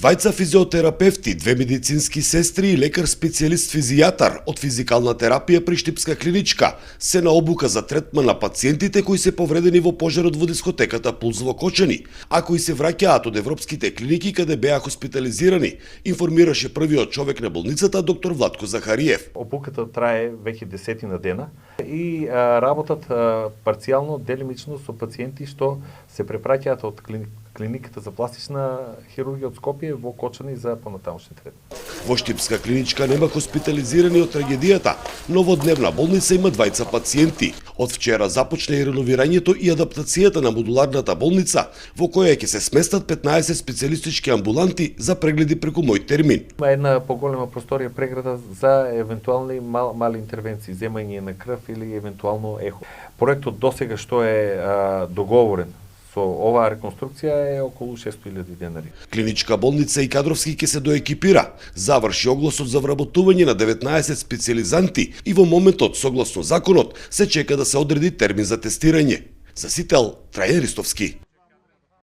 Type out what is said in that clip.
Двајца физиотерапевти, две медицински сестри и лекар специјалист физијатар од физикална терапија при Штипска клиничка се на обука за третман на пациентите кои се повредени во пожарот во дискотеката Пулс во Кочани, а кои се враќаат од европските клиники каде беа хоспитализирани, информираше првиот човек на болницата доктор Владко Захариев. Обуката трае веќе десетина дена и работат парцијално, делимично со пациенти што се препраќаат од клиниката за пластична хирургија од Скопје во Кочани за понатамошни третмани. Во Штипска клиничка нема хоспитализирани од трагедијата, но во дневна болница има двајца пациенти. Од вчера започна и реновирањето и адаптацијата на модуларната болница, во која ќе се сместат 15 специјалистички амбуланти за прегледи преку мој термин. Има една поголема просторија преграда за евентуални мали интервенции, земање на крв или евентуално ехо. Проектот досега што е договорен со оваа реконструкција е околу 600.000 денари. Клиничка болница и кадровски ќе се доекипира. Заврши огласот за вработување на 19 специјализанти и во моментот, согласно законот, се чека да се одреди термин за тестирање. За Сител, Трајан Ристовски.